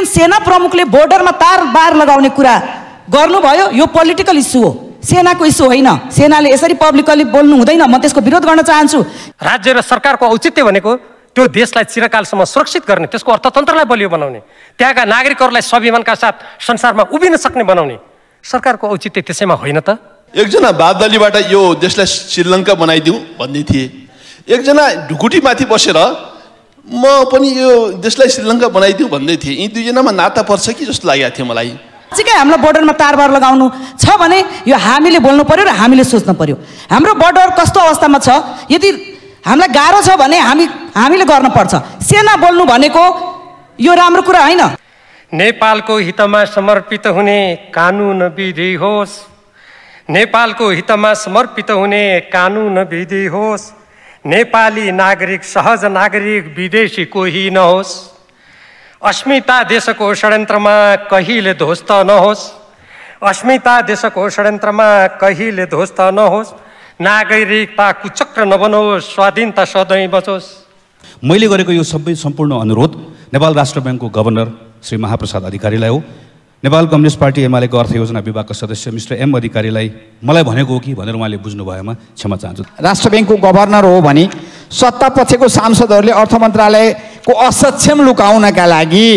सेना प्रमुखले बोर्डरमा तार बार लगाउने कुरा गर्नुभयो, यो पोलिटिकल इस्यु हो, सेनाको इस्यु होइन। सेनाले यसरी पब्लिकली बोल्नु हुँदैन, म त्यसको विरोध गर्न चाहन्छु। राज्य र सरकारको औचित्य भनेको त्यो देशलाई चिरकालसम्म सुरक्षित गर्ने, त्यसको अर्थतन्त्रलाई बलियो बनाउने, त्यहाँका नागरिकहरूलाई स्वाभिमानका साथ संसारमा उभिन सक्ने बनाउने सरकारको औचित्य त्यसैमा होइन त? एकजना बादलीबाट यो देशलाई श्रीलङ्का बनाइदिउँ भन्दै थिए, एकजना ढुकुटीमाथि बसेर म पनि यो देशलाई श्रीलङ्का बनाइदिउँ भन्दै थिए। यी दुईजनामा नाता पर्छ कि जस्तो लागेको थियो मलाई। ठिकै, हाम्रो बोर्डरमा तारबार लगाउनु छ भने यो हामीले बोल्नु पर्यो र हामीले सोच्नु पर्यो। हाम्रो बोर्डर कस्तो अवस्थामा छ, यदि हामीलाई गाह्रो छ भने हामीले गर्नुपर्छ। सेना बोल्नु भनेको यो राम्रो कुरा होइन। नेपालको हितमा समर्पित हुने कानुन विधि होस्, नेपालको हितमा समर्पित हुने कानुन विधि होस्, नेपाली नागरिक सहज नागरिक विदेशी कोही नहोस्, अस्मिता देशको षड्यन्त्रमा कहिले ध्वस्त नहोस्, अस्मिता देशको षड्यन्त्रमा कहिले ध्वस्त नहोस्, नागरिकता कुचक्र नबनोस्, स्वाधीनता सधैँ बचोस्। मैले गरेको यो सबै सम्पूर्ण अनुरोध नेपाल राष्ट्र ब्याङ्कको गभर्नर श्री महाप्रसाद अधिकारीलाई हो, नेपाल कम्युनिस्ट पार्टी एमालेको अर्थ योजना विभागका सदस्य मिस्टर एम अधिकारीलाई मलाई भनेको हो कि भनेर उहाँले बुझ्नु भएमा क्षमा चाहन्छु। राष्ट्र ब्याङ्कको गभर्नर हो भने सत्ता पछिको सांसदहरूले अर्थ मन्त्रालयको असक्षम लुकाउनका लागि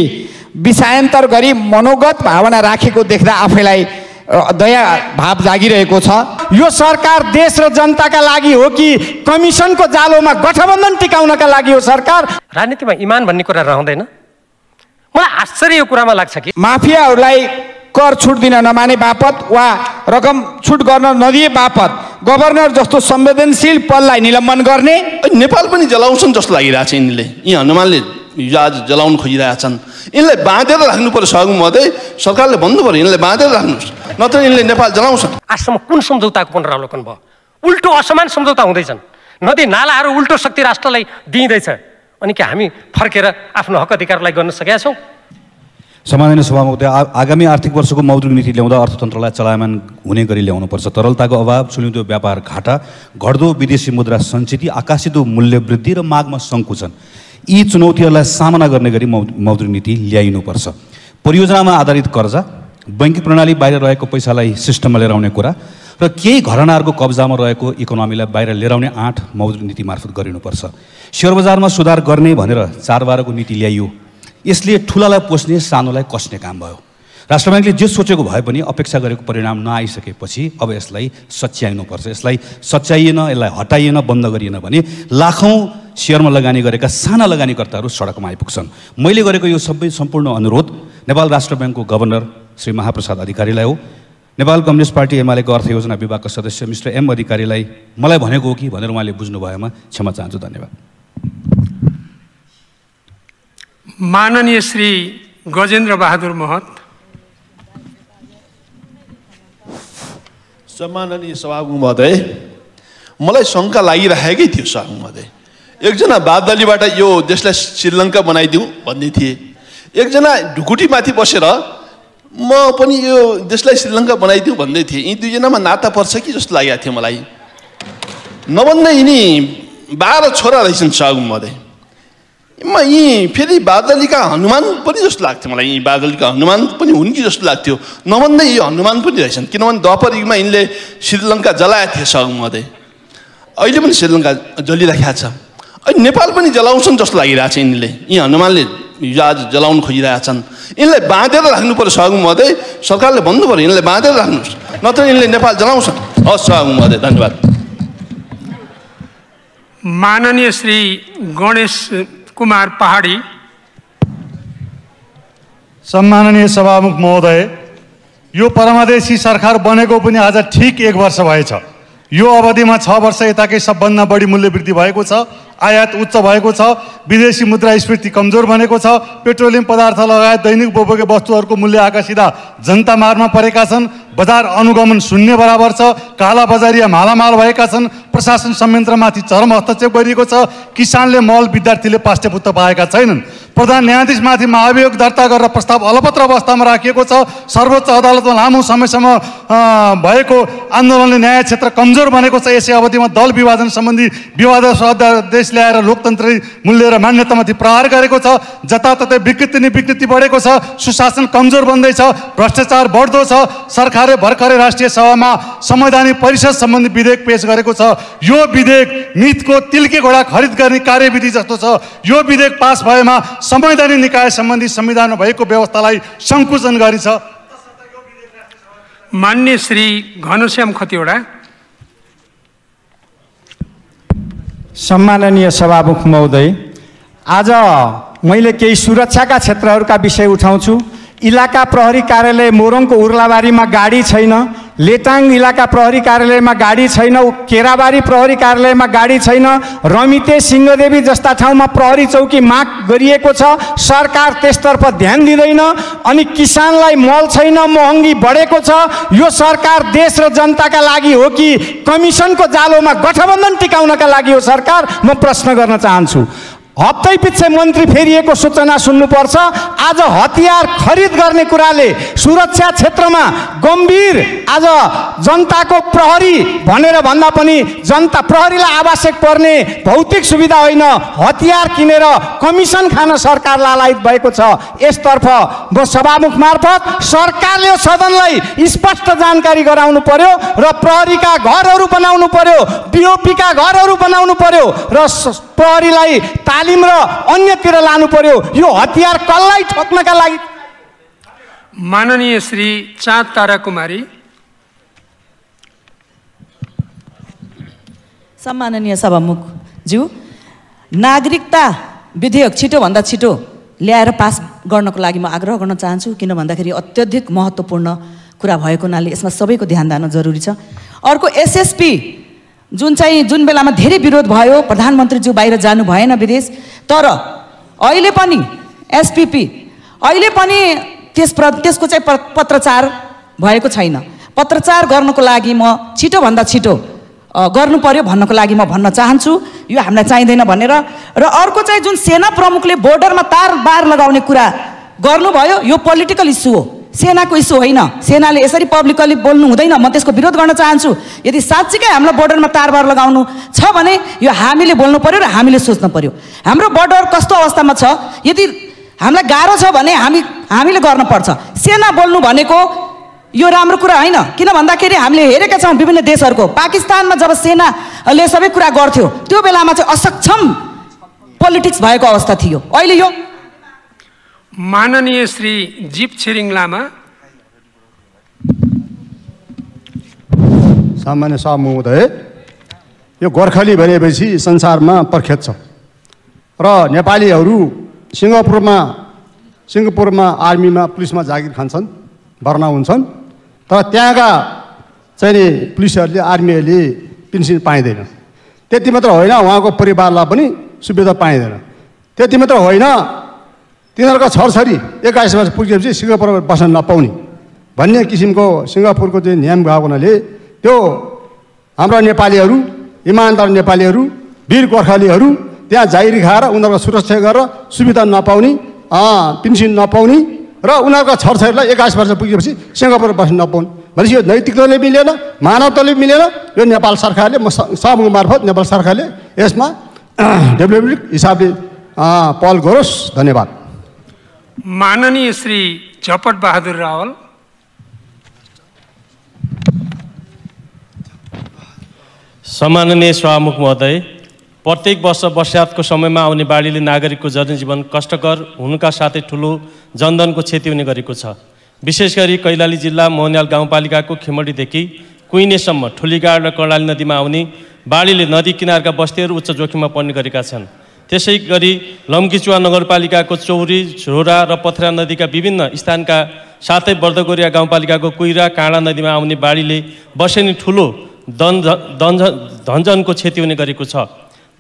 विषयान्तर गरी मनोगत भावना राखेको देख्दा आफैलाई दया भाव जागिरहेको छ। यो सरकार देश र जनताका लागि हो कि कमिसनको जालोमा गठबन्धन टिकाउनका लागि हो सरकार? राजनीतिमा इमान भन्ने कुरा रहँदैन। मलाई आश्चर्य यो कुरामा लाग्छ कि माफियाहरूलाई कर छुट दिन नमाने बापत वा रकम छुट गर्न नदिए बापत गभर्नर जस्तो संवेदनशील पदलाई निलम्बन गर्ने। नेपाल पनि जलाउँछन् जस्तो लागिरहेछ यिनले। यी हनुमानले आज जलाउन खोजिरहेछन्, यिनलाई बाँधेर राख्नु पर्यो। सगुम महोदय, सरकारले भन्नु पर्यो यिनलाई बाँधेर राख्नुहोस्, नत्र यिनले नेपाल जलाउँछन्। आजसम्म कुन सम्झौताको पुनरावलोकन भयो? उल्टो असमान सम्झौता हुँदैछन्। नदी नालाहरू उल्टो शक्ति राष्ट्रलाई दिइँदैछ, अनि के हामी फर्केर आफ्नो हक अधिकारलाई गर्न सकेका छौँ? सम्माननीय सभामुख, आगामी आर्थिक वर्षको मौद्रिक नीति ल्याउँदा अर्थतन्त्रलाई चलायमान हुने गरी ल्याउनुपर्छ। तरलताको अभाव, चुलिँदो व्यापार घाटा, घट्दो विदेशी मुद्रा सञ्चिति, आकाशिदो मूल्य वृद्धि र मागमा सङ्कुचन, यी चुनौतीहरूलाई सामना गर्ने गरी मौद्रिक नीति ल्याइनुपर्छ। परियोजनामा आधारित कर्जा, बैङ्किङ प्रणाली बाहिर रहेको पैसालाई सिस्टममा लिएर आउने कुरा र केही घरानाहरूको कब्जामा रहेको इकोनोमीलाई बाहिर लिएर आउने आँट मौद्रिक नीति मार्फत गरिनुपर्छ। सेयर बजारमा सुधार गर्ने भनेर 4/12को नीति ल्याइयो, यसले ठुलालाई पोस्ने सानोलाई कस्ने काम भयो। राष्ट्र ब्याङ्कले जे सोचेको भए पनि अपेक्षा गरेको परिणाम नआइसकेपछि अब यसलाई सच्याइनुपर्छ। यसलाई सच्याइएन, यसलाई हटाइएन, बन्द गरिएन भने लाखौँ सेयरमा लगानी गरेका साना लगानीकर्ताहरू सडकमा आइपुग्छन्। मैले गरेको यो सबै सम्पूर्ण अनुरोध नेपाल राष्ट्र ब्याङ्कको गभर्नर श्री महाप्रसाद अधिकारीलाई हो, नेपाल कम्युनिस्ट पार्टी एमालेको अर्थ योजना विभागका सदस्य मिस्टर एम अधिकारीलाई मलाई भनेको हो कि भनेर उहाँले बुझ्नु भएमा क्षमा चाहन्छु। धन्यवाद। माननीय श्री गजेन्द्र बहादुर महत। सम्माननीय सभामुख महोदय, मलाई शङ्का लागिरहेकै थियो सभामुख महोदय। एकजना बादलीबाट यो देशलाई श्रीलङ्का बनाइदिउँ भन्दै थिए, एकजना ढुकुटीमाथि बसेर म पनि यो देशलाई श्रीलङ्का बनाइदिउँ भन्दै थिए। यी दुईजनामा नाता पर्छ कि जस्तो लागेको थियो मलाई। नभन्दै यिनी 12 छोरा रहेछन् सभामुख महोदय। यी फेरि बादलीका हनुमान पनि जस्तो लाग्थ्यो मलाई। यी बादलीका हनुमान पनि हुन् कि जस्तो लाग्थ्यो। नभन्दै यो हनुमान पनि रहेछन्, किनभने द्वापर युगमा यिनले श्रीलङ्का जलाएका थिए सभामुख महोदय। अहिले पनि श्रीलङ्का जलिराखेका छ, अहिले नेपाल पनि जलाउँछन् जस्तो लागिरहेछ यिनले। यी हनुमानले आज जलाउन खोजिरहेछन्, यिनलाई बाँधेर राख्नु पर्यो सभामुख महोदय। सरकारले भन्नु पर्यो यिनलाई बाँधेर राख्नुहोस्, नत्र यिनले नेपाल जलाउँछन्। हस् सभामुख महोदय, धन्यवाद। माननीय श्री गणेश कुमार पहाडी। सम्माननीय सभामुख महोदय, यो परमादेशी सरकार बनेको पनि आज ठिक 1 वर्ष भएछ। यो अवधिमा 6 वर्ष यताकै सबभन्दा बढी मूल्य वृद्धि भएको छ, आयात उच्च भएको छ, विदेशी मुद्रास्फीति कमजोर बनेको छ, पेट्रोलियम पदार्थ लगायत दैनिक उपभोग्य वस्तुहरूको मूल्य आकाशिदा जनता मारमा परेका छन्, बजार अनुगमन शून्य बराबर छ, काला बजारिया मालामाल भएका छन्, प्रशासन संयन्त्रमाथि चरम हस्तक्षेप गरिएको छ, किसानले मल, विद्यार्थीले पाठ्यपुस्तक पाएका छैनन्, प्रधान न्यायाधीशमाथि महाभियोग दर्ता गरेर प्रस्ताव अलपत्र अवस्थामा राखिएको छ, सर्वोच्च अदालतमा लामो समयसम्म भएको आन्दोलनले न्याय क्षेत्र कमजोर बनेको छ। यसै अवधिमा दल विभाजन सम्बन्धी विवादास्पद अध्यादेश ल्याएर लोकतन्त्री मूल्य र मान्यतामाथि प्रहार गरेको छ। जताततै विकृति नै विकृति बढेको छ। सुशासन कमजोर बन्दैछ, भ्रष्टाचार बढ्दो छ। सरकारले भर्खरै राष्ट्रिय सभामा संवैधानिक परिषद सम्बन्धी विधेयक पेश गरेको छ। यो विधेयक मिथको तिल्के घोडा खरिद गर्ने कार्यविधि जस्तो छ। यो विधेयक पास भएमा संवैधानिक निकाय सम्बन्धी संविधानमा भएको व्यवस्थालाई संकुचन गरिन्छ। मान्य श्री घनश्याम खतिवडा। सम्माननीय सभामुख महोदय, आज मैले केही सुरक्षाका क्षेत्रहरूका विषय उठाउँछु। इलाका प्रहरी कार्यालय मोरङको उर्लाबारीमा गाडी छैन, लेटाङ इलाका प्रहरी कार्यालयमा गाडी छैन, केराबारी प्रहरी कार्यालयमा गाडी छैन, रमिते सिंहदेवी जस्ता ठाउँमा प्रहरी चौकी माग गरिएको छ, सरकार त्यसतर्फ ध्यान दिँदैन। अनि किसानलाई मल छैन, महँगी बढेको छ। यो सरकार देश र जनताका लागि हो कि कमिसनको जालोमा गठबन्धन टिकाउनका लागि हो सरकार? म प्रश्न गर्न चाहन्छु। हप्तै पछि मन्त्री फेरिएको सूचना सुन्नुपर्छ। आज हतियार खरिद गर्ने कुराले सुरक्षा क्षेत्रमा गम्भीर आज जनताको प्रहरी भनेर भन्दा पनि जनता प्रहरीलाई आवश्यक पर्ने भौतिक सुविधा होइन, हतियार किनेर कमिसन खान सरकार लालायत भएको छ। यसतर्फ म सभामुख मार्फत सरकारले सदनलाई स्पष्ट जानकारी गराउनु पर्यो र प्रहरीका घरहरू बनाउनु पर्यो, बिओपीका घरहरू बनाउनु पर्यो र प्रहरीलाई तालिम र अन्यतिर लानु पर्यो। यो हतियार कसलाई ठोक्नका लागि? माननीय श्री चाँद तारा कुमारी। सम्माननीय सभामुखज्यू, नागरिकता विधेयक छिटोभन्दा छिटो ल्याएर पास गर्नको लागि म आग्रह गर्न चाहन्छु, किन भन्दाखेरि अत्यधिक महत्त्वपूर्ण कुरा भएको हुनाले यसमा सबैको ध्यान दिन जरुरी छ। अर्को एसएसपी जुन बेलामा धेरै विरोध भयो, प्रधानमन्त्रीज्यू बाहिर जानु भएन विदेश, तर अहिले पनि एसपीपी अहिले पनि त्यसको चाहिँ पत्रचार भएको छैन। पत्रचार गर्नको लागि म छिटोभन्दा छिटो गर्नु पर्यो भन्नको लागि म भन्न चाहन्छु, यो हामीलाई चाहिँदैन भनेर। र अर्को चाहिँ जुन सेना प्रमुखले बोर्डरमा तार बार लगाउने कुरा गर्नुभयो, यो पोलिटिकल इस्यु हो, सेनाको इस्यु होइन। सेनाले यसरी पब्लिकली बोल्नु हुँदैन, म त्यसको विरोध गर्न चाहन्छु। यदि साँच्चीकै हाम्रो बोर्डरमा तारबार लगाउनु छ भने यो हामीले बोल्नु पर्यो र हामीले सोच्नु पर्यो। हाम्रो बोर्डर कस्तो अवस्थामा छ, यदि हामीलाई गाह्रो छ भने हामीले गर्न पर्छ। सेना बोल्नु भनेको यो राम्रो कुरा होइन, किन भन्दाखेरि हामीले हेरेका छौँ विभिन्न देशहरूको। पाकिस्तानमा जब सेनाले सबै कुरा गर्थ्यो त्यो बेलामा चाहिँ असक्षम पोलिटिक्स भएको अवस्था थियो। अहिले यो माननीय श्री जीप छिरिङ लामा। सामान्य सभामुख महोदय, यो गोर्खाली भनेपछि संसारमा प्रख्यात छ र नेपालीहरू सिङ्गापुरमा आर्मीमा पुलिसमा जागिर खान्छन्, भर्ना हुन्छन्, तर त्यहाँका चाहिँ नि पुलिसहरूले आर्मीहरूले पेन्सन पाइँदैन। त्यति मात्र होइन, उहाँको परिवारलाई पनि सुविधा पाइँदैन। त्यति मात्र होइन, तिनीहरूका छोरछोरी 21 वर्ष पुगेपछि सिङ्गापुरमा बस्न नपाउने भन्ने किसिमको सिङ्गापुरको चाहिँ नियम गएको हुनाले त्यो हाम्रा नेपालीहरू, इमानदार नेपालीहरू, वीर गोर्खालीहरू त्यहाँ जागिरी खाएर उनीहरूको सुरक्षा गरेर सुविधा नपाउने, पेन्सन नपाउने र उनीहरूका छोरछोरीलाई 21 वर्ष पुगेपछि सिङ्गापुरमा बस्न नपाउने भनेपछि यो नैतिकताले मिलेन, मानवताले मिलेन। यो नेपाल सरकारले, म सभामुख मार्फत नेपाल सरकारले यसमा डेभलपमेन्ट हिसाबले पहल गरोस्। धन्यवाद। माननीय श्री झपट बहादुर रावल। सम्माननीय सभामुख महोदय, प्रत्येक वर्ष वर्षातको समयमा आउने बाढीले नागरिकको जनजीवन कष्टकर हुनुका साथै ठुलो जनधनको क्षति हुने गरेको छ। विशेष गरी कैलाली जिल्ला मोहनियाल गाउँपालिकाको खेमडीदेखि कुइनेसम्म ठुलीगाड र कर्णाली नदीमा आउने बाढीले नदी किनारका बस्तीहरू उच्च जोखिममा पर्ने गरेका छन्। त्यसै गरी लम्कीचुवा नगरपालिकाको चौरी, झोरा र पथरा नदीका विभिन्न स्थानका साथै बर्दगोरिया गाउँपालिकाको कुइरा, काँडा नदीमा आउने बाढीले बसेनी ठुलो धनजनको क्षति हुने गरेको छ।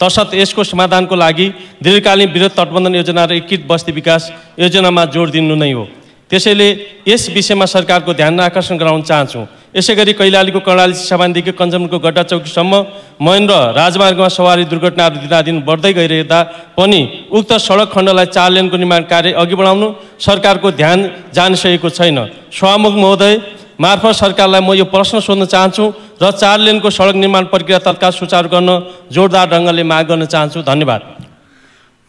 तसर्थ यसको समाधानको लागि दीर्घकालीन वृहत तटबन्धन योजना र एकीकृत बस्ती विकास योजनामा जोड दिनु नै हो। त्यसैले यस विषयमा सरकारको ध्यान आकर्षण गराउन चाहन्छौँ। यसै गरी कैलालीको कर्णाली सिसाबानदेखि कञ्चनपुरको गड्डा चौकीसम्म महेन्द्र राजमार्गमा सवारी दुर्घटनाहरू दिनादिन बढ्दै गइरहँदा पनि उक्त सडक खण्डलाई 4 लेनको निर्माण कार्य अघि बढाउनु सरकारको ध्यान जान सकेको छैन। सभामुख महोदय, मार्फत सरकारलाई म यो प्रश्न सोध्न चाहन्छु र 4 लेनको सडक निर्माण प्रक्रिया तत्काल सुचारू गर्न जोरदार ढङ्गले माग गर्न चाहन्छु। धन्यवाद।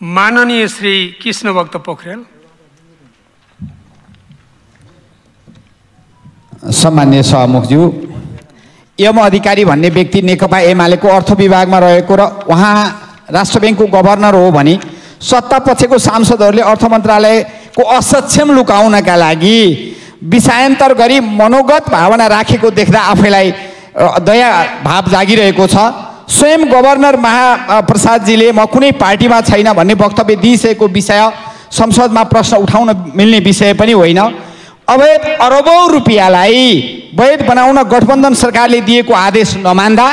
माननीय श्री कृष्णभक्त पोखरेल। सम्माननीय सभामुखज्यू, एम अधिकारी भन्ने व्यक्ति नेकपा एमालेको अर्थ विभागमा रहेको र उहाँ राष्ट्र ब्याङ्कको गभर्नर हो भने सत्ता पछिको सांसदहरूले अर्थ मन्त्रालयको असक्षम लुकाउनका लागि विषयान्तर गरी मनोगत भावना राखेको देख्दा आफैलाई दया भाव जागिरहेको छ। स्वयं गभर्नर महाप्रसादजीले म कुनै पार्टीमा छैन भन्ने वक्तव्य दिइसकेको विषय संसदमा प्रश्न उठाउन मिल्ने विषय पनि होइन। अवैध अरबौं रुपियाँलाई वैध बनाउन गठबन्धन सरकारले दिएको आदेश नमान्दा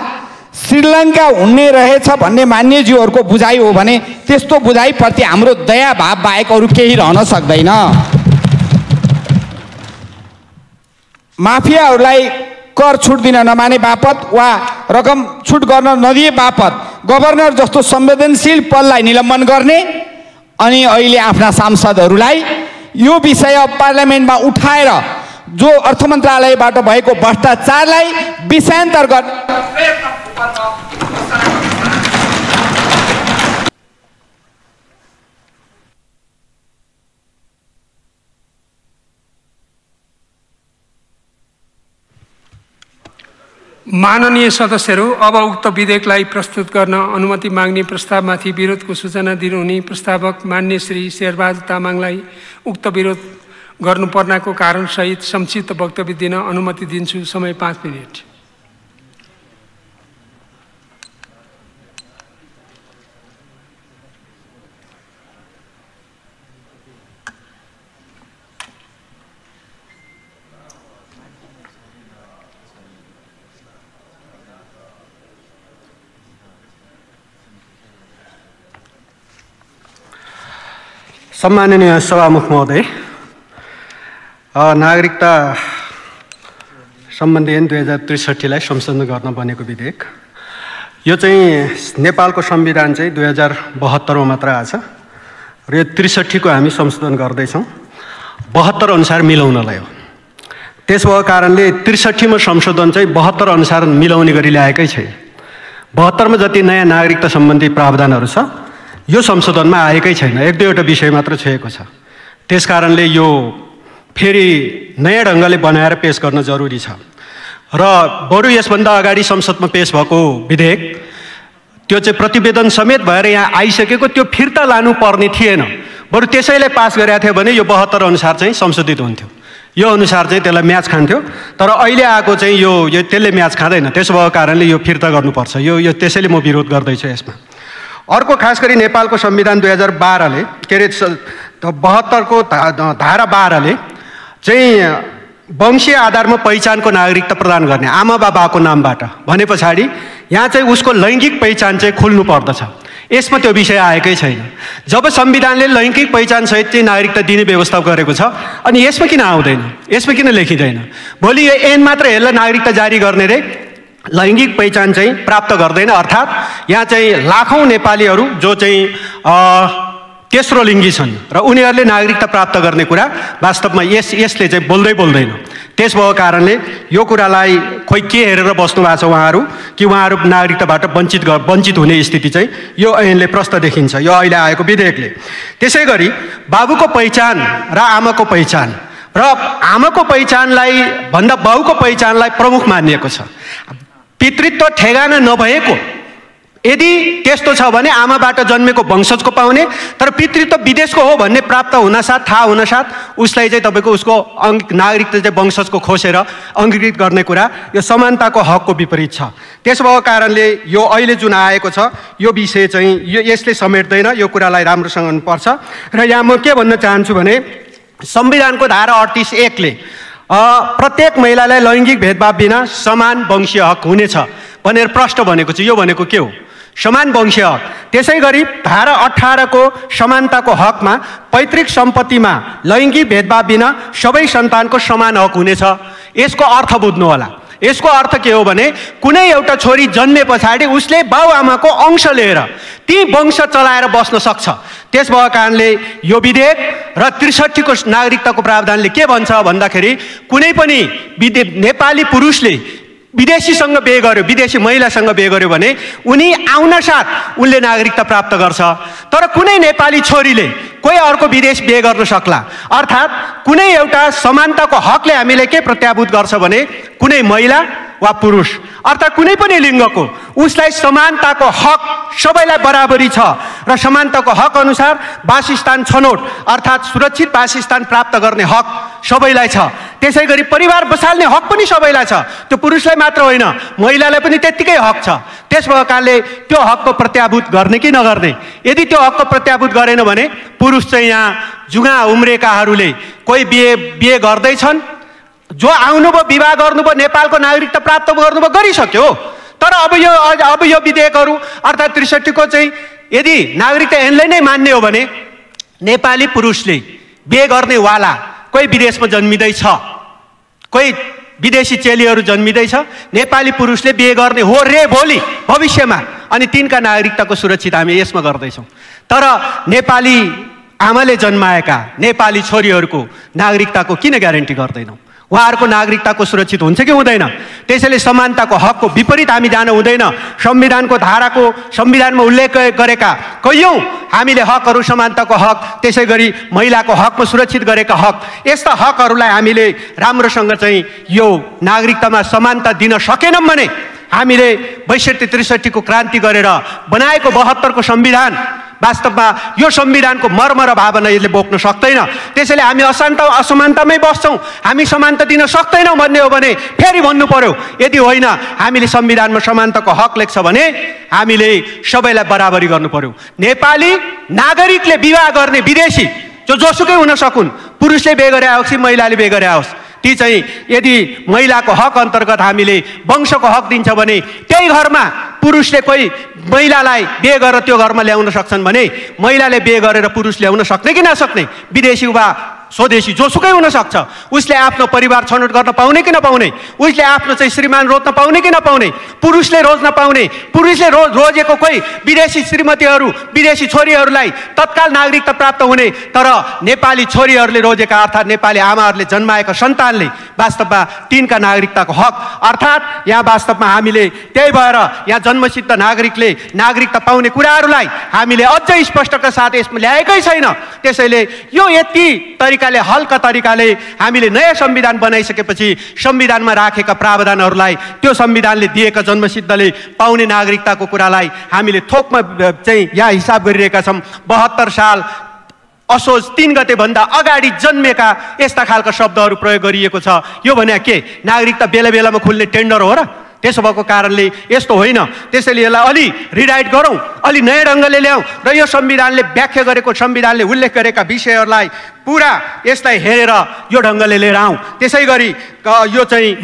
श्रीलङ्का हुने रहेछ भन्ने मान्यज्यूहरूको बुझाइ हो भने त्यस्तो बुझाइप्रति हाम्रो दया भाव बाहेक अरू केही रहन सक्दैन। माफियाहरूलाई कर छुट दिन नमाने बापत वा रकम छुट गर्न नदिए बापत गभर्नर जस्तो संवेदनशील पदलाई निलम्बन गर्ने अनि अहिले आफ्ना सांसदहरूलाई यो विषय पार्लियामेन्टमा उठाएर जो अर्थ मन्त्रालयबाट भएको भ्रष्टाचारलाई विषयान्तर गर्न माननीय सदस्यहरू, अब उक्त विधेयकलाई प्रस्तुत गर्न अनुमति माग्ने प्रस्तावमाथि विरोधको सूचना दिनुहुने प्रस्तावक मान्य श्री शेरबहादुर तामाङलाई उक्त विरोध गर्नुपर्नको कारणसहित संक्षिप्त वक्तव्य दिन अनुमति दिन्छु। समय 5 मिनट। सम्माननीय सभामुख महोदय, नागरिकता सम्बन्धी ऐन 2063लाई संशोधन गर्न बनेको विधेयक यो चाहिँ नेपालको संविधान चाहिँ 2072 मा मात्र आछ र यो 63 को हामी संशोधन गर्दैछौँ 72 अनुसार मिलाउनलाई हो। त्यस भएको कारणले 63 मा संशोधन चाहिँ 72 अनुसार मिलाउने गरी ल्याएकै छैन। 72 मा जति नयाँ नागरिकता सम्बन्धी प्रावधानहरू छ यो संशोधनमा आएकै छैन, 1-2वटा विषय मात्र छोएको छ। त्यस कारणले यो फेरि नयाँ ढङ्गले बनाएर पेश गर्न जरुरी छ र बरु यसभन्दा अगाडि संसदमा पेश भएको विधेयक त्यो चाहिँ प्रतिवेदन समेत भएर यहाँ आइसकेको त्यो फिर्ता लानु पर्ने थिएन, बरु त्यसैले पास गरेका थियो भने यो 72 अनुसार चाहिँ संशोधित हुन्थ्यो, यो अनुसार चाहिँ त्यसलाई म्याच खान्थ्यो। तर अहिले आएको चाहिँ यो त्यसले म्याच खाँदैन, त्यसो भएको कारणले यो फिर्ता गर्नुपर्छ। यो त्यसैले म विरोध गर्दैछु यसमा। अर्को खास गरी नेपालको संविधान 2012ले के अरे 72 को धारा 12ले चाहिँ वंशीय आधारमा पहिचानको नागरिकता प्रदान गर्ने आमा बाबाको नामबाट भने पछाडि यहाँ चाहिँ उसको लैङ्गिक पहिचान चाहिँ खुल्नु पर्दछ। यसमा त्यो विषय आएकै छैन। जब संविधानले लैङ्गिक पहिचानसहित चाहिँ नागरिकता दिने व्यवस्था गरेको छ अनि यसमा किन आउँदैन, यसमा किन लेखिँदैन? भोलि यो ऐन मात्र यसलाई नागरिकता जारी गर्ने रे लैङ्गिक पहिचान चाहिँ प्राप्त गर्दैन, अर्थात् यहाँ चाहिँ लाखौँ नेपालीहरू जो चाहिँ तेस्रो लिङ्गी छन् र उनीहरूले नागरिकता प्राप्त गर्ने कुरा वास्तवमा यसले चाहिँ बोल्दैन। त्यस भएको कारणले यो कुरालाई खोइ के हेरेर बस्नु भएको छ उहाँहरू कि उहाँहरू नागरिकताबाट वञ्चित हुने स्थिति चाहिँ यो ऐनले प्रष्ट देखिन्छ, यो अहिले आएको विधेयकले। त्यसै गरी बाबुको पहिचान र आमाको पहिचान र आमाको पहिचानलाई भन्दा बाबुको पहिचानलाई प्रमुख मानिएको छ। पितृत्व ठेगाना नभएको यदि त्यस्तो छ भने आमाबाट जन्मेको वंशजको पाउने, तर पितृत्व विदेशको हो भन्ने प्राप्त हुनसाथ थाहा हुनसाथ उसलाई चाहिँ तपाईँको उसको नागरिकता चाहिँ वंशजको खोसेर अङ्गीकृत गर्ने कुरा यो समानताको हकको विपरीत छ। त्यस भएको कारणले यो अहिले जुन आएको छ यो विषय चाहिँ यसले समेट्दैन, यो कुरालाई राम्रोसँग हुनुपर्छ। र यहाँ म के भन्न चाहन्छु भने संविधानको धारा 38(1) ले प्रत्येक महिलालाई लैङ्गिक भेदभाव बिना समान वंशीय हक हुनेछ भनेर प्रष्ट भनेको छ। यो भनेको के हो? समान वंशीय हक। त्यसै गरी धारा 18 को समानताको हकमा पैतृक सम्पत्तिमा लैङ्गिक भेदभाव बिना सबै सन्तानको समान हक हुनेछ। यसको अर्थ बुझ्नु होला। यसको अर्थ के हो भने कुनै एउटा छोरी जन्मे पछाडि उसले बाउ आमाको अंश लिएर ती वंश चलाएर बस्न सक्छ। त्यस भएको कारणले यो विधेयक र ६३ को नागरिकताको प्रावधानले के भन्छ भन्दाखेरि कुनै पनि नेपाली पुरुषले विदेशीसँग बिहे गर्यो, विदेशी महिलासँग बिहे गर्यो भने उनी आउन साथ उनले नागरिकता प्राप्त गर्छ। तर कुनै नेपाली छोरीले कोही अर्को विदेश बिहे गर्न सक्ला। अर्थात् कुनै एउटा समानताको हकले हामीले के प्रत्याभूत गर्छ भने कुनै महिला वा पुरुष अर्थात् कुनै पनि लिङ्गको उसलाई समानताको हक सबैलाई बराबरी छ र समानताको हक अनुसार वासस्थान छनौट अर्थात् सुरक्षित वासस्थान प्राप्त गर्ने हक सबैलाई छ। त्यसै गरी परिवार बसाल्ने हक पनि सबैलाई छ, त्यो पुरुषलाई मात्र होइन महिलालाई पनि त्यत्तिकै हक छ। त्यस भएको कारणले त्यो हकको प्रत्याभूत गर्ने कि नगर्ने, यदि त्यो हकको प्रत्याभूत गरेन भने पुरुष चाहिँ यहाँ जुगा उम्रेकाहरूले कोही बिहे गर्दैछन्, जो आउनुभयो विवाह गर्नुभयो नेपालको नागरिकता प्राप्त गर्नुभयो गरिसक्यो। तर अब यो विधेयकहरू अर्थात् ६३ को चाहिँ यदि नागरिकता ऐनलाई नै मान्ने हो भने नेपाली पुरुषले बिहे गर्ने वाला कोही विदेशमा जन्मिँदैछ, कोही विदेशी चेलीहरू जन्मिँदैछ, नेपाली पुरुषले बिहे गर्ने हो रे भोलि भविष्यमा अनि तिनका नागरिकताको सुरक्षित हामी यसमा गर्दैछौँ। तर नेपाली आमाले जन्माएका नेपाली छोरीहरूको नागरिकताको किन ग्यारेन्टी गर्दैनौँ? उहाँहरूको नागरिकताको सुरक्षित हुन्छ कि हुँदैन? त्यसैले समानताको हकको विपरीत हामी जान हुँदैन। संविधानमा उल्लेख गरेका कैयौँ हामीले हकहरू, समानताको हक, त्यसै गरी महिलाको हकमा सुरक्षित गरेका हक, यस्ता हकहरूलाई हामीले राम्रोसँग चाहिँ यो नागरिकतामा समानता दिन सकेनौँ भने हामीले ६२-६३ को क्रान्ति गरेर बनाएको ७२ को संविधान वास्तवमा यो संविधानको मर्म र भावना यसले बोक्न सक्दैन। त्यसैले हामी असमानतामै बस्छौँ, हामी समानता दिन सक्दैनौँ भन्ने हो भने फेरि भन्नु पर्यो। यदि होइन हामीले संविधानमा समानताको हक लेख्छ भने हामीले सबैलाई बराबरी गर्नु पर्यो। नेपाली नागरिकले विवाह गर्ने विदेशी जोसुकै हुन सकुन्, पुरुषले बिहे गरे आओस् कि महिलाले बिहे गरे आओस्, ती चाहिँ यदि महिलाको हक अन्तर्गत हामीले वंशको हक दिन्छ भने त्यही घरमा पुरुषले कोही महिलालाई बिहे गरेर त्यो घरमा ल्याउन सक्छन् भने महिलाले बिहे गरेर पुरुष ल्याउन सक्ने कि नसक्ने, विदेशी वा स्वदेशी जोसुकै हुन सक्छ, उसले आफ्नो परिवार छनौट गर्न पाउने कि नपाउने, उसले आफ्नो चाहिँ श्रीमान रोज्न पाउने कि नपाउने, पुरुषले रोज्न पाउने, पुरुषले रोजेको कोही विदेशी श्रीमतीहरू विदेशी छोरीहरूलाई तत्काल नागरिकता प्राप्त हुने, तर नेपाली छोरीहरूले रोजेका अर्थात् नेपाली आमाहरूले जन्माएका सन्तानले वास्तवमा तिनका नागरिकताको हक अर्थात् यहाँ वास्तवमा हामीले त्यही भएर यहाँ जन्मसिद्ध नागरिकले नागरिकता पाउने कुराहरूलाई हामीले अझै स्पष्टका साथ यसमा ल्याएकै छैन। त्यसैले यो यति तरिकाले हल्का तरिकाले हामीले नयाँ संविधान बनाइसकेपछि संविधानमा राखेका प्रावधानहरूलाई त्यो संविधानले दिएका जन्मसिद्धले पाउने नागरिकताको कुरालाई हामीले थोकमा चाहिँ यहाँ हिसाब गरिरहेका छौँ। 72 साल असोज 3 गते भन्दा अगाडि जन्मेका यस्ता खालका शब्दहरू प्रयोग गरिएको छ। यो भने के नागरिकता बेला बेलामा खुल्ने टेन्डर हो र? त्यसो भएको कारणले यस्तो होइन। त्यसैले यसलाई अलि रिराइट गरौँ, अलि नयाँ ढङ्गले ल्याउँ र यो संविधानले व्याख्या गरेको, संविधानले उल्लेख गरेका विषयहरूलाई पुरा यसलाई हेरेर यो ढङ्गले लिएर आउँ। त्यसै गरी यो चाहिँ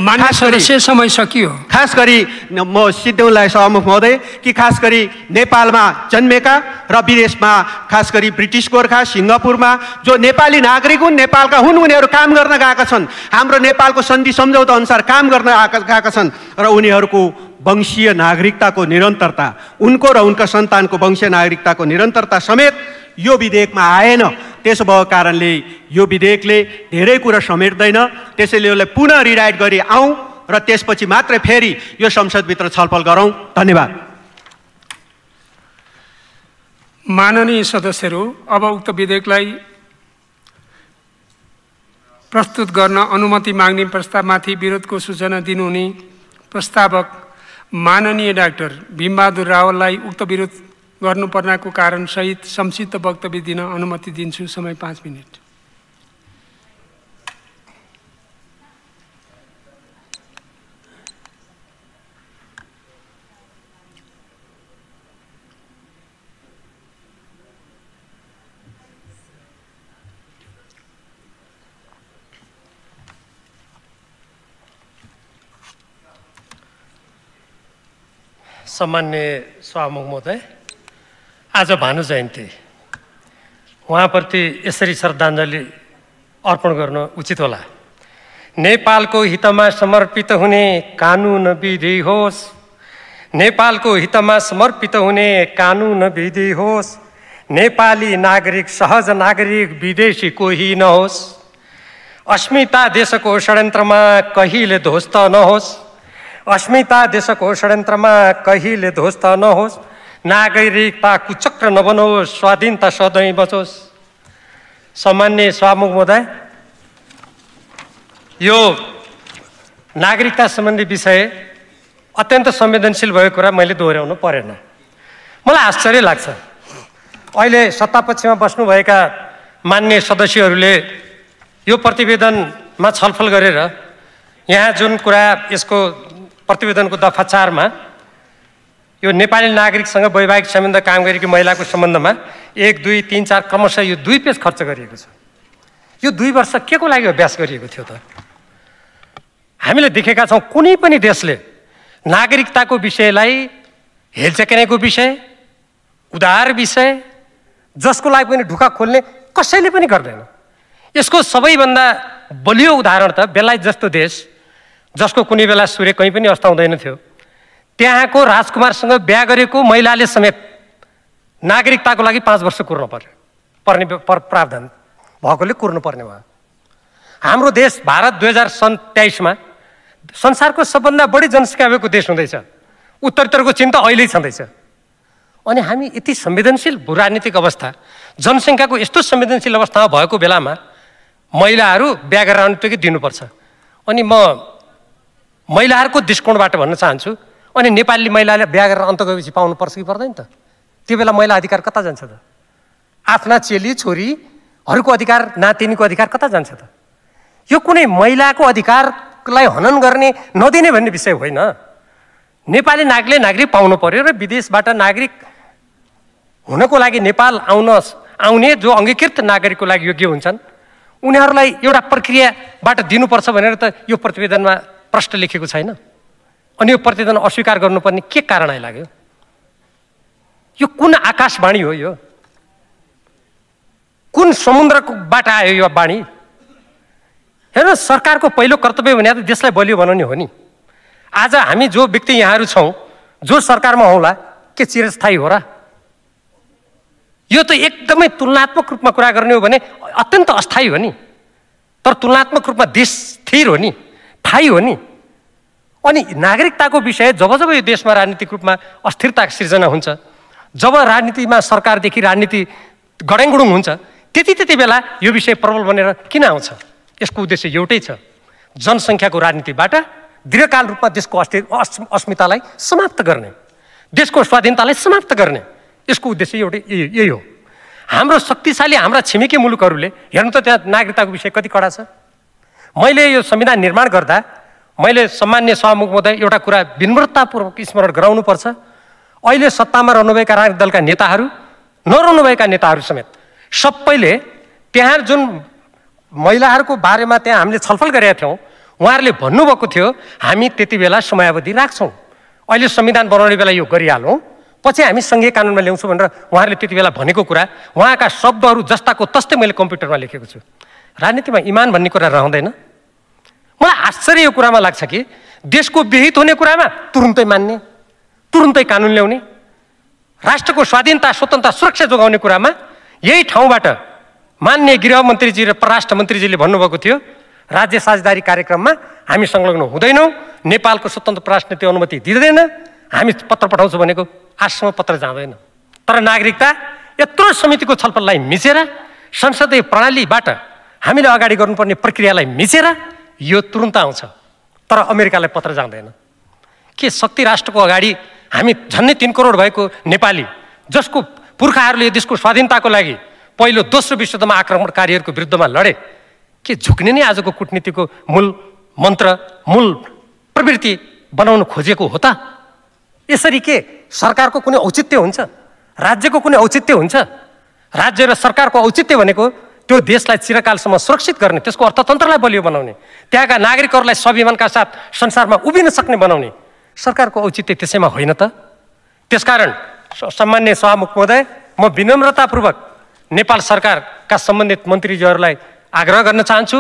समय सकियो। खास गरी म सिद्धौँलाई सहमुख महोदय कि खास गरी नेपालमा जन्मेका र विदेशमा खास गरी ब्रिटिस गोर्खा सिङ्गापुरमा जो नेपाली नागरिक हुन्, नेपालका हुन्, उनीहरू काम गर्न गएका छन्, हाम्रो नेपालको सन्धि सम्झौता अनुसार काम गर्न गएका छन् र उनीहरूको वंशीय नागरिकताको निरन्तरता, उनको र उनका सन्तानको वंशीय नागरिकताको निरन्तरता समेत यो विधेयकमा आएन। त्यसो भएको कारणले यो विधेयकले धेरै कुरा समेट्दैन। त्यसैले यसलाई पुनः रिराइट गरी आउँ र त्यसपछि मात्रै फेरि यो संसदभित्र छलफल गरौँ। धन्यवाद। माननीय सदस्यहरू, अब उक्त विधेयकलाई प्रस्तुत गर्न अनुमति माग्ने प्रस्तावमाथि विरोधको सूचना दिनुहुने प्रस्तावक माननीय डाक्टर भीमबहादुर रावललाई उक्त विरोध गर्नुपर्नको कारण सहित संक्षिप्त वक्तव्य दिन अनुमति दिन्छु। समय 5 मिनट। सम्मान्य सभामुख महोदय, आज भानु जयन्ती, उहाँप्रति यसरी श्रद्धाञ्जली अर्पण गर्न उचित होला। नेपालको हितमा समर्पित हुने कानुन विधि होस्, नेपालको हितमा समर्पित हुने कानुन विधि होस्, नेपाली नागरिक सहज नागरिक विदेशी कोही नहोस्। अस्मिता देशको षड्यन्त्रमा कहिले ध्वस्त नहोस्। अस्मिता देशको षड्यन्त्रमा कहिले ध्वस्त नहोस्। नागरिकता कुचक्र नबनोस्, स्वाधीनता सधैँ बचोस्। सम्माननीय सभामुख महोदय, यो नागरिकता सम्बन्धी विषय अत्यन्त संवेदनशील भएको कुरा मैले दोहोऱ्याउनु परेन। मलाई आश्चर्य लाग्छ, अहिले सत्तापक्षमा बस्नुभएका मान्य सदस्यहरूले यो प्रतिवेदनमा छलफल गरेर यहाँ जुन कुरा यसको प्रतिवेदनको दफा 4 मा यो नेपाली नागरिकसँग वैवाहिक सम्बन्ध काम गरेकी महिलाको सम्बन्धमा 1, 2, 3, 4 क्रमशः यो 2 पेज खर्च गरिएको छ। यो 2 वर्ष के को लागि अभ्यास गरिएको थियो त? हामीले देखेका छौँ कुनै पनि देशले नागरिकताको विषयलाई हेलचेक्राइको विषय, उदार विषय, जसको लागि पनि ढुका खोल्ने कसैले पनि गर्दैन। यसको सबैभन्दा बलियो उदाहरण त बेलायत जस्तो देश, जसको कुनै बेला सूर्य कहीँ पनि अस्ताउँदैन थियो, त्यहाँको राजकुमारसँग बिहा गरेको महिलाले समेत नागरिकताको लागि 5 वर्ष कुर्नु पर्ने प्रावधान भएकोले कुर्नु पर्ने भयो। हाम्रो देश भारत 2027 मा संसारको सबभन्दा बढी जनसङ्ख्या भएको देश हुँदैछ। उत्तरोत्तरको चिन्ता अहिले छँदैछ। अनि हामी यति संवेदनशील भूराजनीतिक अवस्था, जनसङ्ख्याको यस्तो संवेदनशील अवस्थामा भएको बेलामा महिलाहरू बिहा गरेर आउनु कि दिनुपर्छ। अनि म महिलाहरूको दृष्टिकोणबाट भन्न चाहन्छु, अनि नेपाली महिलाले बिहा गरेर अन्त गएपछि पाउनुपर्छ कि पर्दैन त? त्यो बेला महिला अधिकार कता जान्छ त? आफ्ना चेली छोरीहरूको अधिकार, नातिनीको अधिकार कता जान्छ त? यो कुनै महिलाको अधिकारलाई हनन गर्ने नदिने भन्ने विषय होइन। नेपाली नागरिकले नागरिक पाउनु पर्यो र विदेशबाट नागरिक हुनको लागि नेपाल आउने जो अङ्गीकृत नागरिकको लागि योग्य हुन्छन् उनीहरूलाई एउटा प्रक्रियाबाट दिनुपर्छ भनेर त यो प्रतिवेदनमा प्रश्न लेखेको छैन। अनि यो प्रतिवेदन अस्वीकार गर्नुपर्ने के कारण लाग्यो? यो कुन आकाशवाणी हो? यो कुन समुद्रबाट आयो यो वाणी? हेर्नु, सरकारको पहिलो कर्तव्य भने त देशलाई बलियो बनाउने हो नि। आज हामी जो व्यक्ति यहाँहरू छौँ, जो सरकारमा हौला, के चिरस्थायी हो र? यो त एकदमै तुलनात्मक रूपमा कुरा गर्ने हो भने अत्यन्त अस्थायी हो नि। तर तुलनात्मक रूपमा देश स्थिर हो नि, ठाई हो नि। अनि नागरिकताको विषय जब जब यो देशमा राजनीतिक रूपमा अस्थिरता सिर्जना हुन्छ, जब राजनीतिमा सरकारदेखि राजनीति गडेङगुडुङ हुन्छ, त्यति बेला यो विषय प्रबल बनेर किन आउँछ? यसको उद्देश्य एउटै छ, जनसङ्ख्याको राजनीतिबाट दीर्घकाल रूपमा देशको अस्मितालाई समाप्त गर्ने, देशको स्वाधीनतालाई समाप्त गर्ने। यसको उद्देश्य एउटै यही हो। हाम्रो शक्तिशाली हाम्रा छिमेकी मुलुकहरूले हेर्नु त त्यहाँ नागरिकताको विषय कति कडा छ। मैले यो संविधान निर्माण गर्दा मैले सम्मान्य सभामुख महोदय एउटा कुरा विनम्रतापूर्वक स्मरण गराउनुपर्छ। अहिले सत्तामा रहनुभएका राजनीतिक दलका नेताहरू, नरहनुभएका नेताहरू समेत सबैले त्यहाँ जुन महिलाहरूको बारेमा त्यहाँ हामीले छलफल गरेका थियौँ, उहाँहरूले भन्नुभएको थियो हामी त्यति बेला समयावधि राख्छौँ, अहिले संविधान बनाउने बेला यो गरिहालौँ, पछि हामी सङ्घीय कानुनमा ल्याउँछौँ भनेर उहाँहरूले त्यति बेला भनेको कुरा, उहाँका शब्दहरू जस्ताको तस्तै मैले कम्प्युटरमा लेखेको छु। राजनीतिमा इमान भन्ने कुरा रहँदैन। मलाई आश्चर्य यो कुरामा लाग्छ कि देशको विहित हुने कुरामा तुरुन्तै मान्ने, तुरुन्तै कानुन ल्याउने, राष्ट्रको स्वाधीनता, स्वतन्त्रता, सुरक्षा जोगाउने कुरामा यही ठाउँबाट मान्य गृहमन्त्रीजी र परराष्ट्र मन्त्रीजीले भन्नुभएको थियो राज्य साझेदारी कार्यक्रममा हामी संलग्न हुँदैनौँ, नेपालको स्वतन्त्र परराष्ट्र नीति अनुमति दिँदैन, हामी पत्र पठाउँछौँ भनेको आजसम्म पत्र जाँदैन। तर नागरिकता यत्रो समितिको छलफललाई मिचेर, संसदीय प्रणालीबाट हामीले अगाडि गर्नुपर्ने प्रक्रियालाई मिचेर यो तुरुन्त आउँछ, तर अमेरिकालाई पत्र जाँदैन। के शक्ति राष्ट्रको अगाडि हामी झन्डै 3 करोड भएको नेपाली, जसको पुर्खाहरूले देशको स्वाधीनताको लागि पहिलो दोस्रो विश्वयुद्धमा आक्रमणकारीहरूको विरुद्धमा लडे, के झुक्ने नै आजको कूटनीतिको मूल मन्त्र, मूल प्रवृत्ति बनाउन खोजेको हो त? यसरी के सरकारको कुनै औचित्य हुन्छ? राज्यको कुनै औचित्य हुन्छ? राज्य र सरकारको औचित्य भनेको त्यो देशलाई चिरकालसम्म सुरक्षित गर्ने, त्यसको अर्थतन्त्रलाई बलियो बनाउने, त्यहाँका नागरिकहरूलाई स्वाभिमानका साथ संसारमा उभिन सक्ने बनाउने सरकारको औचित्य त्यसैमा होइन त? त्यसकारण सम्मान्य सभामुख महोदय, म विनम्रतापूर्वक नेपाल सरकारका सम्बन्धित मन्त्रीज्यूहरूलाई आग्रह गर्न चाहन्छु,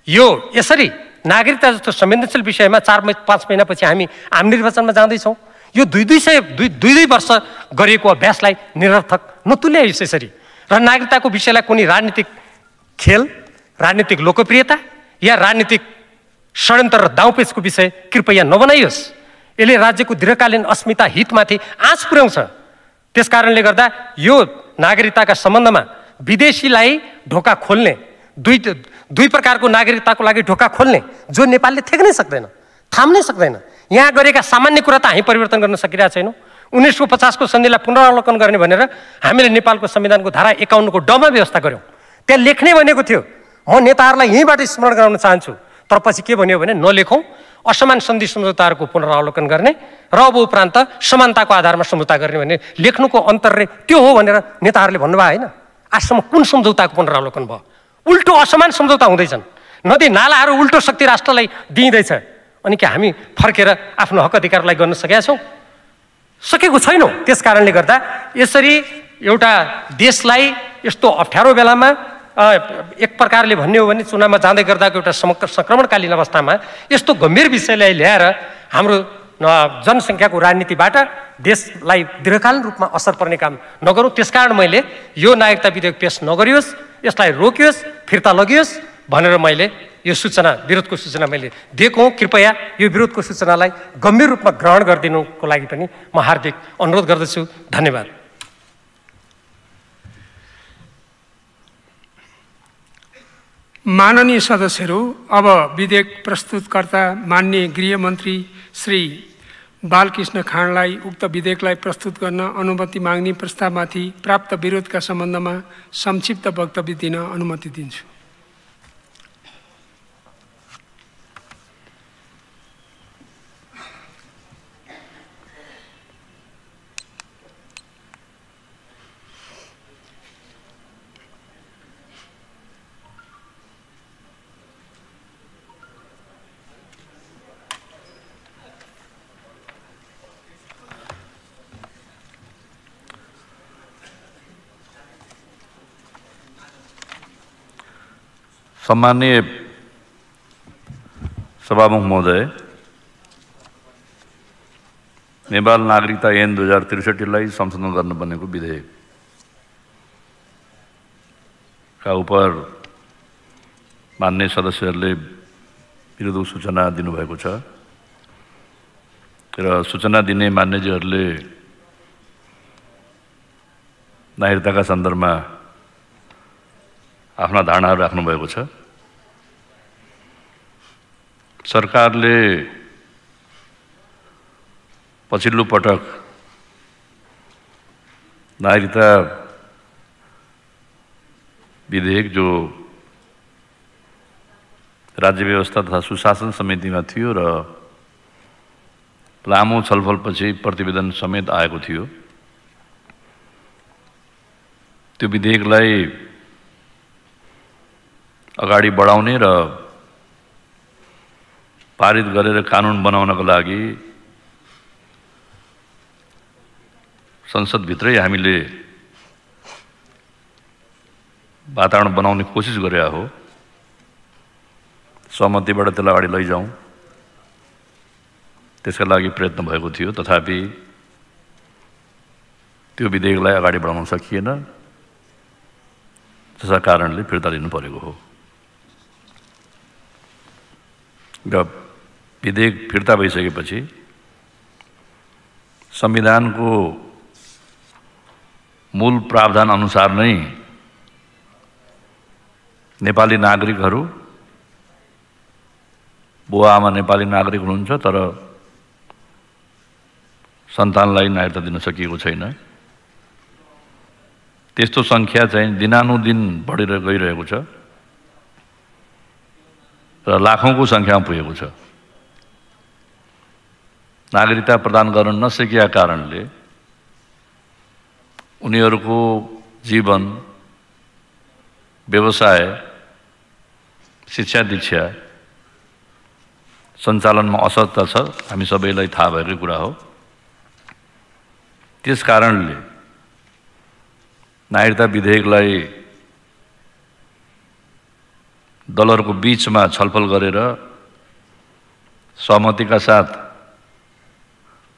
यो यसरी नागरिकता जस्तो संवेदनशील विषयमा 4-5 महिनापछि हामी आम निर्वाचनमा जाँदैछौँ, यो दुई वर्ष गरिएको अभ्यासलाई निरर्थक नतुल्याइयोस् यसरी। र नागरिकताको विषयलाई कुनै राजनीतिक खेल, राजनीतिक लोकप्रियता या राजनीतिक षड्यन्त्र र दाउपेचको विषय कृपया नबनाइयोस्। यसले राज्यको दीर्घकालीन अस्मिता हितमाथि आँच पुर्याउँछ। त्यस कारणले गर्दा यो नागरिकताका सम्बन्धमा विदेशीलाई ढोका खोल्ने, दुई प्रकारको नागरिकताको लागि ढोका खोल्ने जो नेपालले थेक्नै सक्दैन, थाम्नै सक्दैन। यहाँ गरेका सामान्य कुरा त हामी परिवर्तन गर्न सकिरहेको छैनौँ। 1950 को सन्धिलाई पुनरावलोकन गर्ने भनेर हामीले नेपालको संविधानको धारा 51 को डमा व्यवस्था गऱ्यौँ। त्यहाँ लेख्ने भनेको थियो। म नेताहरूलाई यहीँबाट स्मरण गराउन चाहन्छु, तर पछि के भन्यो भने नलेखौँ, असमान सन्धि सम्झौताहरूको पुनरावलोकन गर्ने र अब उपरान्त समानताको आधारमा सम्झौता गर्ने भन्ने लेख्नुको अन्तर्य त्यो हो भनेर नेताहरूले भन्नुभयो होइन। आजसम्म कुन सम्झौताको पुनरावलोकन भयो? उल्टो असमान सम्झौता हुँदैछन्। नदी नालाहरू उल्टो शक्ति राष्ट्रलाई दिइँदैछ। अनि के हामी फर्केर आफ्नो हक अधिकारलाई गर्न सकेका छौँ? सकेको छैनौँ। त्यस कारणले गर्दा यसरी एउटा देशलाई यस्तो अप्ठ्यारो बेलामा एक प्रकारले भन्ने हो भने चुनावमा जाँदै गर्दाको एउटा सङ्क्रमणकालीन अवस्थामा यस्तो गम्भीर विषयलाई ल्याएर हाम्रो जनसङ्ख्याको राजनीतिबाट देशलाई दीर्घकालीन रूपमा असर पर्ने काम नगरौँ। त्यसकारण मैले यो नागरिकता विधेयक पेश नगरियोस्, यसलाई रोकियोस्, फिर्ता लगियोस् भनेर मैले यो सूचना, विरोधको सूचना मैले दिएको हुँ। कृपया यो विरोधको सूचनालाई गम्भीर रूपमा ग्रहण गरिदिनुको लागि पनि म हार्दिक अनुरोध गर्दछु। धन्यवाद। माननीय सदस्यहरू, अब विधेयक प्रस्तुतकर्ता माननीय गृहमन्त्री श्री बालकृष्ण खाँडलाई उक्त विधेयकलाई प्रस्तुत गर्न अनुमति माग्ने प्रस्तावमाथि प्राप्त विरोधका सम्बन्धमा संक्षिप्त वक्तव्य दिन अनुमति दिन्छु। सम्माननीय सभामुख महोदय, नेपाल नागरिकता ऐन 2063लाई संशोधन गर्न बनेको विधेयकका उपर मान्य सदस्यहरूले विरोधको सूचना दिनुभएको छ र सूचना दिने मान्यजीहरूले नागरिकताका सन्दर्भमा आफ्ना धारणाहरू राख्नुभएको छ। सरकारले पछिल्लो पटक नागरिकता विधेयक जो राज्य व्यवस्था तथा सुशासन समितिमा थियो र लामो छलफलपछि प्रतिवेदन समेत आएको थियो, त्यो विधेयकलाई अगाडि बढाउने र पारित गरेर कानुन बनाउनको लागि संसदभित्रै हामीले वातावरण बनाउने कोसिस गरेका हो। सहमतिबाट त्यसलाई अगाडि लैजाउँ त्यसका लागि प्रयत्न भएको थियो, तथापि त्यो विधेयकलाई अगाडि बढाउन सकिएन, त्यसका कारणले फिर्ता लिनु परेको हो। र विधेयक फिर्ता भइसकेपछि संविधानको मूल प्रावधान अनुसार नै नेपाली नागरिकहरू, बुवा आमा नेपाली नागरिक हुनुहुन्छ तर सन्तानलाई नागरिकता दिन सकिएको छैन, त्यस्तो सङ्ख्या चाहिँ दिनानुदिन बढेर गइरहेको छ र लाखौँको सङ्ख्यामा पुगेको छ। नागरिकता प्रदान गर्न नसकेका कारणले उनीहरूको जीवन, व्यवसाय, शिक्षा दीक्षा सञ्चालनमा असरता छ, हामी सबैलाई थाहा भएकै कुरा हो। त्यस कारणले नागरिकता विधेयकलाई दलहरूको बीचमा छलफल गरेर सहमतिका साथ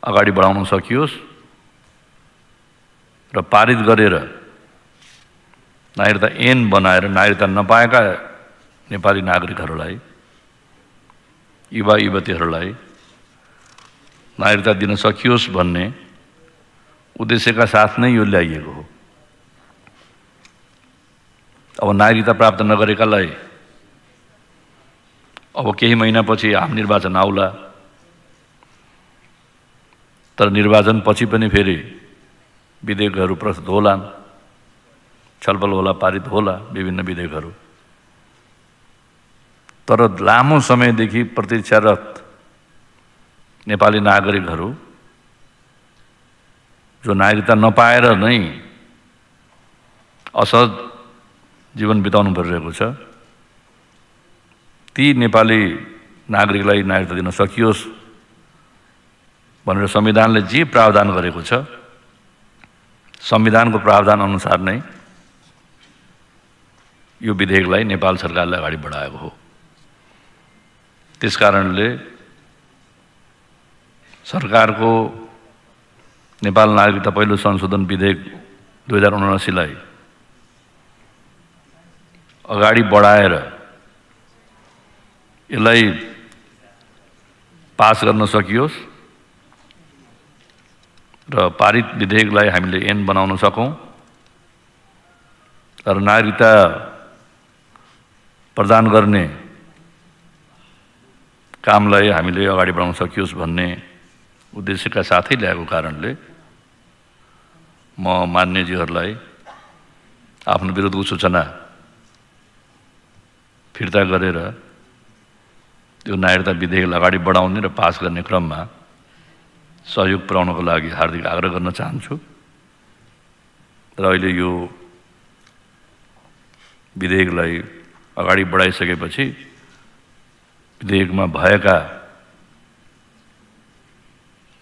अगाडि बढाउन सकियोस् र पारित गरेर नागरिकता ऐन बनाएर नागरिकता नपाएका नेपाली नागरिकहरूलाई, युवा युवतीहरूलाई नागरिकता दिन सकियोस् भन्ने उद्देश्यका साथ नै यो ल्याइएको हो। अब नागरिकता प्राप्त नगरेकालाई अब केही महिनापछि आम निर्वाचन आउला, तर निर्वाचन पछि पनि फेरि विधेयकहरू प्रस्तुत होलान्, छलफल होला, पारित होला विभिन्न विधेयकहरू। तर लामो समयदेखि प्रतीक्षारत नेपाली नागरिकहरू जो नागरिकता नपाएर नै असहज जीवन बिताउनु परिरहेको छ, ती नेपाली नागरिकलाई नागरिकता दिन सकियोस् भनेर संविधानले जे प्रावधान गरेको छ, संविधानको प्रावधान अनुसार नै यो विधेयकलाई नेपाल सरकारले अगाडि बढाएको हो। त्यसकारणले सरकारको नेपाल नागरिकता पहिलो संशोधन विधेयक 2079 लाई अगाडि बढाएर यसलाई पास गर्न सकियोस् र पारित विधेयकलाई हामीले ऐन बनाउन सकौं र नागरिकता प्रदान गर्ने कामलाई हामीले अगाडि बढाउन सकियोस् भन्ने उद्देश्यका साथै ल्याएको कारणले म मान्यजीहरूलाई आफ्नो विरोधको सूचना फिर्ता गरेर त्यो नागरिकता विधेयकलाई अगाडि बढाउने र पास गर्ने क्रममा सहयोग पुर्याउनको लागि हार्दिक आग्रह गर्न चाहन्छु। र अहिले यो विधेयकलाई अगाडि बढाइसकेपछि विधेयकमा भएका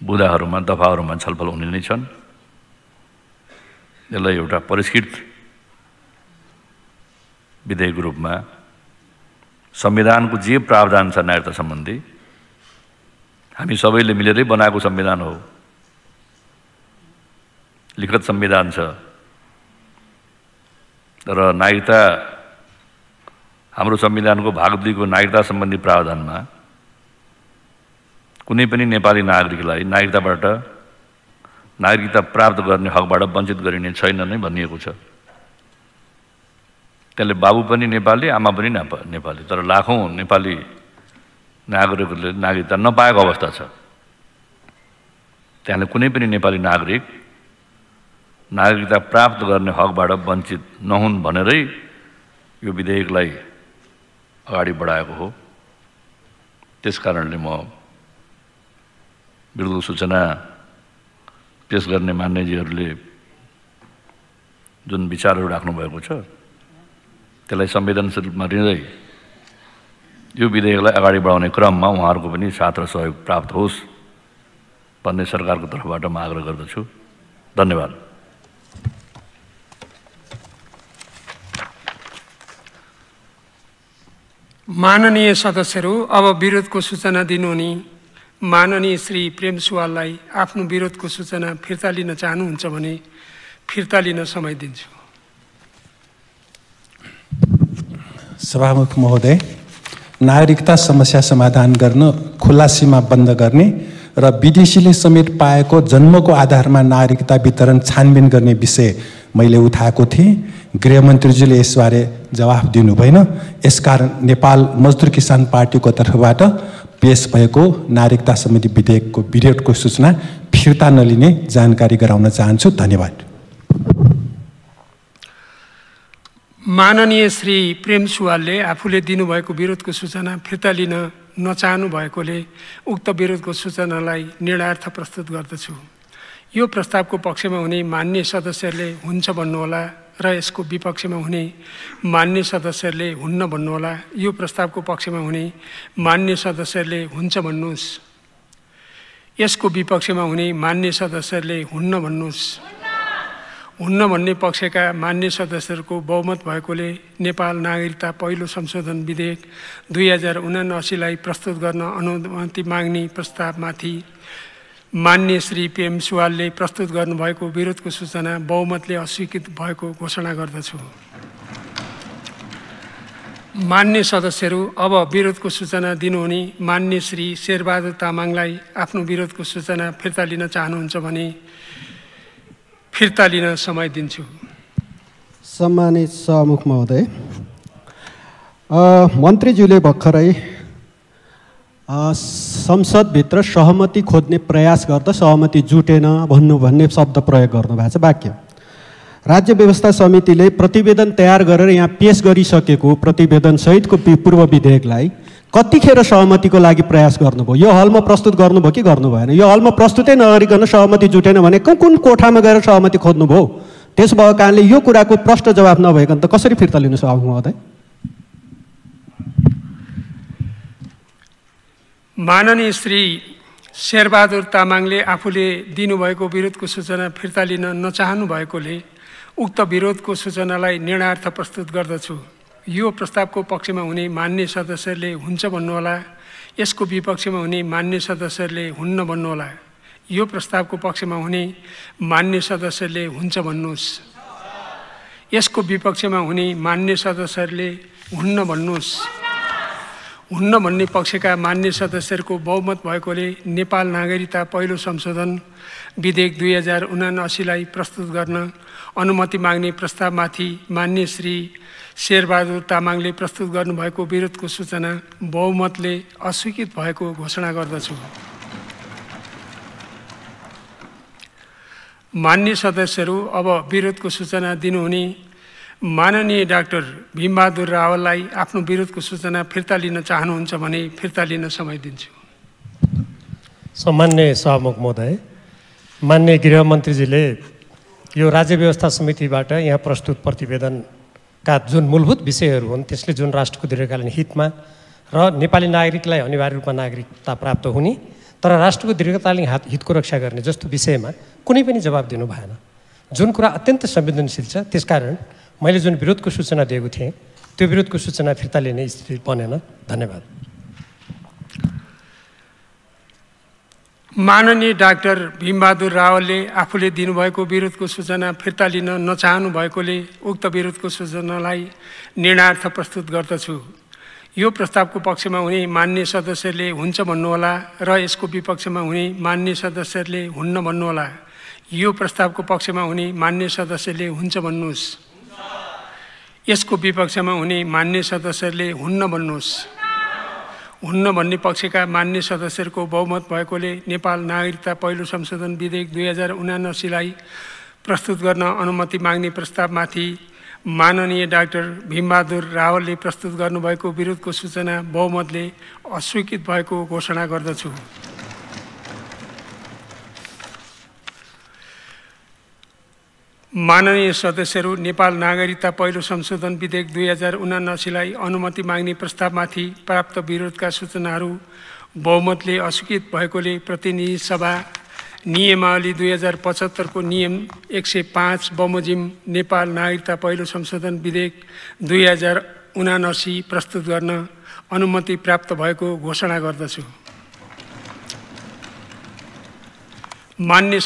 बुँदाहरूमा, दफाहरूमा छलफल हुने नै छन्। यसलाई एउटा परिष्कृत विधेयक रूपमा संविधानको जे प्रावधान छ नागरिकता सम्बन्धी, हामी सबैले मिलेरै बनाएको संविधान हो, लिखित संविधान छ। र नागरिकता हाम्रो संविधानको भाग 2 को नागरिकता सम्बन्धी प्रावधानमा कुनै पनि नेपाली नागरिकलाई नागरिकता प्राप्त गर्ने हकबाट वञ्चित गरिने छैन नै भनिएको छ। त्यसले बाबु पनि नेपाली, आमा पनि नेपाली, तर लाखौं नेपाली नागरिकहरूले नागरिकता नपाएको अवस्था छ। त्यसले कुनै पनि नेपाली नागरिकता प्राप्त गर्ने हकबाट वञ्चित नहुन् भनेरै यो विधेयकलाई अगाडि बढाएको हो। त्यसकारणले म विरोधको सूचना पेश गर्ने मान्यजीहरूले जुन विचारहरू राख्नु भएको छ त्यसलाई संवेदनशील रूपमा लिँदै यो विधेयकलाई अगाडि बढाउने क्रममा उहाँहरूको पनि साथ र सहयोग प्राप्त होस् भन्ने सरकारको तर्फबाट म आग्रह गर्दछु। धन्यवाद। माननीय सदस्यहरू, अब विरोधको सूचना दिनुहुने माननीय श्री प्रेम सुवाललाई आफ्नो विरोधको सूचना फिर्ता लिन चाहनुहुन्छ भने फिर्ता लिन समय दिन्छु। सभामुख महोदय, नागरिकता समस्या समाधान गर्न खुला सीमा बन्द गर्ने र विदेशीले समेत पाएको जन्मको आधारमा नागरिकता वितरण छानबिन गर्ने विषय मैले उठाएको थिएँ। गृहमन्त्रीजीले यसबारे जवाफ दिनु भएन। यसकारण नेपाल मजदुर किसान पार्टीको तर्फबाट पेश भएको नागरिकता सम्बन्धी विधेयकको सूचना फिर्ता नलिने जानकारी गराउन चाहन्छु। धन्यवाद। माननीय श्री प्रेम सुवालले आफूले दिनुभएको विरोधको सूचना फिर्ता लिन नचाहनु भएकोले उक्त विरोधको सूचनालाई निर्णयार्थ प्रस्तुत गर्दछु। यो प्रस्तावको पक्षमा हुने मान्य सदस्यहरूले हुन्छ भन्नुहोला र यसको विपक्षमा हुने मान्य सदस्यहरूले हुन्न भन्नुहोला। यो प्रस्तावको पक्षमा हुने मान्य सदस्यहरूले हुन्छ भन्नुहोस्। यसको विपक्षमा हुने मान्य सदस्यहरूले हुन्न भन्नुहोस्। हुन्न भन्ने पक्षका मान्य सदस्यहरूको बहुमत भएकोले नेपाल नागरिकता पहिलो संशोधन विधेयक 2079 लाई प्रस्तुत गर्न अनुमति माग्ने प्रस्तावमाथि मान्य श्री PM सुवालले प्रस्तुत गर्नुभएको विरोधको सूचना बहुमतले अस्वीकृत भएको घोषणा गर्दछु। मान्य सदस्यहरू, अब विरोधको सूचना दिनुहुने मान्य श्री शेरबहादुर तामाङलाई आफ्नो विरोधको सूचना फिर्ता लिन चाहनुहुन्छ भने फिर्ता लिन समय दिन्छु। सम्मानित सभामुख महोदय, मन्त्रीज्यूले भर्खरै संसदभित्र सहमति खोज्ने प्रयास गर्दा सहमति जुटेन भन्ने शब्द प्रयोग गर्नुभएको छ। वाक्य राज्य व्यवस्था समितिले प्रतिवेदन तयार गरेर यहाँ पेश गरिसकेको प्रतिवेदनसहितको पूर्व विधेयकलाई कतिखेर सहमतिको लागि प्रयास गर्नुभयो? यो हलमा प्रस्तुत गर्नुभयो कि गर्नु भएन? यो हलमा प्रस्तुतै नगरिकन सहमति जुटेन भने कुन कोठामा गएर सहमति खोज्नुभयो? त्यसो भएको कारणले यो कुराको प्रश्न जवाफ नभइकन त कसरी फिर्ता लिनु सभामुख महोदय? माननीय श्री शेरबहादुर तामाङले आफूले दिनुभएको विरोधको सूचना फिर्ता लिन नचाहनु भएकोले उक्त विरोधको सूचनालाई निर्णयार्थ प्रस्तुत गर्दछु। यो प्रस्तावको पक्षमा हुने मान्य सदस्यहरूले हुन्छ भन्नुहोला, यसको विपक्षमा हुने मान्य सदस्यहरूले हुन्न भन्नुहोला। यो प्रस्तावको पक्षमा हुने मान्य सदस्यहरूले हुन्छ भन्नुहोस्, यसको विपक्षमा हुने मान्य सदस्यहरूले हुन्न भन्नुहोस्। हुन्न भन्ने पक्षका मान्य सदस्यहरूको बहुमत भएकोले नेपाल नागरिकता पहिलो संशोधन विधेयक 2079लाई प्रस्तुत गर्न अनुमति माग्ने प्रस्तावमाथि मान्य श्री शेरबहादुर तामाङले प्रस्तुत गर्नुभएको विरोधको सूचना बहुमतले अस्वीकृत भएको घोषणा गर्दछु। मान्य सदस्यहरू, अब विरोधको सूचना दिनुहुने माननीय डाक्टर भीमबहादुर रावललाई आफ्नो विरोधको सूचना फिर्ता लिन चाहनुहुन्छ भने फिर्ता लिन समय दिन्छु। सम्मान्य सभामुख महोदय, मान्य गृहमन्त्रीजीले यो राज्य व्यवस्था समितिबाट यहाँ प्रस्तुत प्रतिवेदनका जुन मूलभूत विषयहरू हुन् त्यसले जुन राष्ट्रको दीर्घकालीन हितमा र नेपाली नागरिकलाई अनिवार्य रूपमा नागरिकता प्राप्त हुने तर राष्ट्रको दीर्घकालीन हितको रक्षा गर्ने जस्तो विषयमा कुनै पनि जवाब दिनु भएन, जुन कुरा अत्यन्त संवेदनशील छ। त्यसकारण मैले जुन विरोधको सूचना दिएको थिएँ त्यो विरोधको सूचना फिर्ता लिने स्थिति बनेन। धन्यवाद। माननीय डाक्टर भीमबहादुर रावलले आफूले दिनुभएको विरोधको सूचना फिर्ता लिन नचाहनु भएकोले उक्त विरोधको सूचनालाई निर्णयार्थ प्रस्तुत गर्दछु। यो प्रस्तावको पक्षमा हुने मान्य सदस्यहरूले हुन्छ भन्नुहोला र यसको विपक्षमा हुने मान्य सदस्यहरूले हुन्न भन्नुहोला। यो प्रस्तावको पक्षमा हुने मान्य सदस्यले हुन्छ भन्नुहोस्, यसको विपक्षमा हुने मान्य सदस्यहरूले हुन्न भन्नुहोस्। हुन्न भन्ने पक्षका मान्य सदस्यहरूको बहुमत भएकोले नेपाल नागरिकता पहिलो संशोधन विधेयक 2079लाई प्रस्तुत गर्न अनुमति माग्ने प्रस्तावमाथि माननीय डाक्टर भीमबहादुर रावलले प्रस्तुत गर्नुभएको विरोधको सूचना बहुमतले अस्वीकृत भएको घोषणा गर्दछु। माननीय सदस्यहरू, नेपाल नागरिकता पहिलो संशोधन विधेयक 2079लाई अनुमति माग्ने प्रस्तावमाथि प्राप्त विरोधका सूचनाहरू बहुमतले अस्वीकृत भएकोले प्रतिनिधि सभा नियमावली 2075 को नियम 105 बमोजिम नेपाल नागरिकता पहिलो संशोधन विधेयक 2079 प्रस्तुत गर्न अनुमति प्राप्त भएको घोषणा गर्दछु। मान्य